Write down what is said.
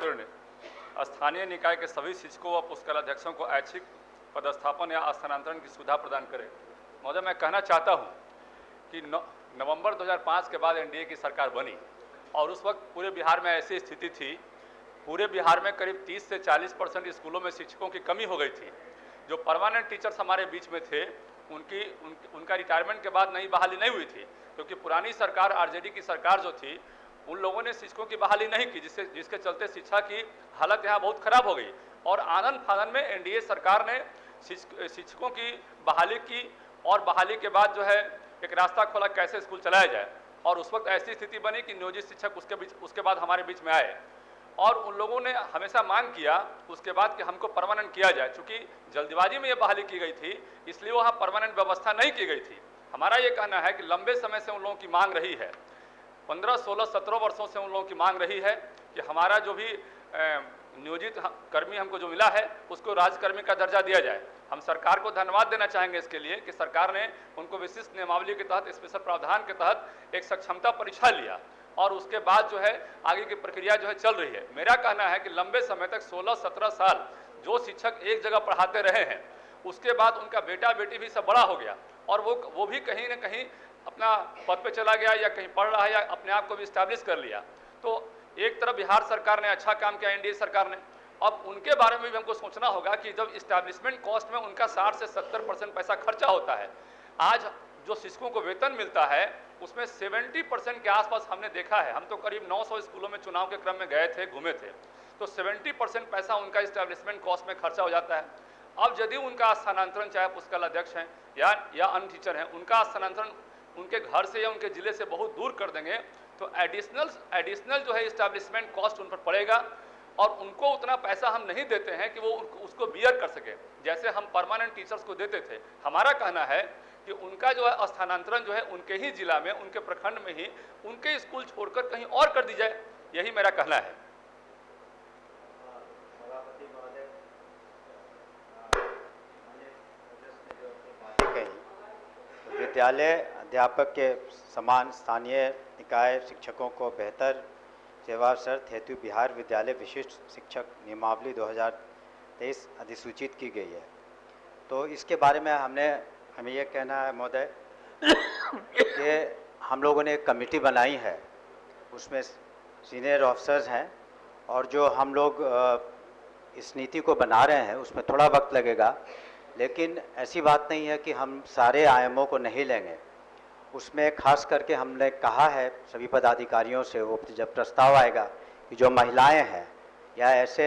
मंत्री ने स्थानीय निकाय के सभी शिक्षकों व पुस्तकालयाध्यक्षों को ऐच्छिक पदस्थापन या स्थानांतरण की सुविधा प्रदान करे। महोदय, मैं कहना चाहता हूं कि नवंबर 2005 के बाद एनडीए की सरकार बनी और उस वक्त पूरे बिहार में ऐसी स्थिति थी, पूरे बिहार में करीब 30 से 40% स्कूलों में शिक्षकों की कमी हो गई थी। जो परमानेंट टीचर्स हमारे बीच में थे उनका रिटायरमेंट के बाद नई बहाली नहीं हुई थी, क्योंकि पुरानी सरकार आरजेडी की सरकार जो थी उन लोगों ने शिक्षकों की बहाली नहीं की, जिसके चलते शिक्षा की हालत यहाँ बहुत खराब हो गई। और आनंद फानन में एनडीए सरकार ने शिक्षकों की बहाली की और बहाली के बाद जो है एक रास्ता खोला कैसे स्कूल चलाया जाए। और उस वक्त ऐसी स्थिति बनी कि नियोजित शिक्षक उसके बाद हमारे बीच में आए और उन लोगों ने हमेशा मांग किया उसके बाद कि हमको परमानेंट किया जाए। चूंकि जल्दबाजी में ये बहाली की गई थी इसलिए वहाँ परमानेंट व्यवस्था नहीं की गई थी। हमारा ये कहना है कि लंबे समय से उन लोगों की मांग रही है, 15, 16, 17 वर्षों से उन लोगों की मांग रही है कि हमारा जो भी नियोजित कर्मी हमको जो मिला है उसको राजकर्मी का दर्जा दिया जाए। हम सरकार को धन्यवाद देना चाहेंगे इसके लिए कि सरकार ने उनको विशिष्ट नियमावली के तहत, स्पेशल प्रावधान के तहत एक सक्षमता परीक्षा लिया और उसके बाद जो है आगे की प्रक्रिया जो है चल रही है। मेरा कहना है कि लंबे समय तक 16-17 साल जो शिक्षक एक जगह पढ़ाते रहे हैं उसके बाद उनका बेटा बेटी भी सब बड़ा हो गया और वो भी कहीं ना कहीं अपना पद पे चला गया या कहीं पढ़ रहा है या अपने आप को भी स्टैब्लिश कर लिया। तो एक तरफ बिहार सरकार ने अच्छा काम किया, एनडीए सरकार ने, अब उनके बारे में भी हमको सोचना होगा कि जब इस्टेब्लिशमेंट कॉस्ट में उनका 60 से 70% पैसा खर्चा होता है, आज जो शिक्षकों को वेतन मिलता है उसमें 70% के आसपास हमने देखा है। हम तो करीब 900 स्कूलों में चुनाव के क्रम में गए थे, घूमे थे, तो 70% पैसा उनका इस्टेब्लिशमेंट कॉस्ट में खर्चा हो जाता है। अब यदि उनका स्थानांतरण, चाहे पुस्तकालयाध्यक्ष हैं या अन्य टीचर हैं, उनका स्थानांतरण उनके घर से या उनके जिले से बहुत दूर कर देंगे तो एडिशनल जो है इस्टेब्लिशमेंट कॉस्ट उन पर पड़ेगा और उनको उतना पैसा हम नहीं देते हैं कि वो उसको बियर कर सके जैसे हम परमानेंट टीचर्स को देते थे। हमारा कहना है कि उनका जो है स्थानांतरण जो है उनके ही जिला में, उनके प्रखंड में ही उनके स्कूल छोड़कर कहीं और कर दी जाए, यही मेरा कहना है। विद्यालय अध्यापक के समान स्थानीय निकाय शिक्षकों को बेहतर सेवा शर्त हेतु बिहार विद्यालय विशिष्ट शिक्षक नियमावली 2023 अधिसूचित की गई है। तो इसके बारे में हमें ये कहना है महोदय कि हम लोगों ने एक कमेटी बनाई है, उसमें सीनियर ऑफिसर्स हैं और जो हम लोग इस नीति को बना रहे हैं उसमें थोड़ा वक्त लगेगा, लेकिन ऐसी बात नहीं है कि हम सारे आयामों को नहीं लेंगे। उसमें खास करके हमने कहा है सभी पदाधिकारियों से, वो जब प्रस्ताव आएगा कि जो महिलाएं हैं या ऐसे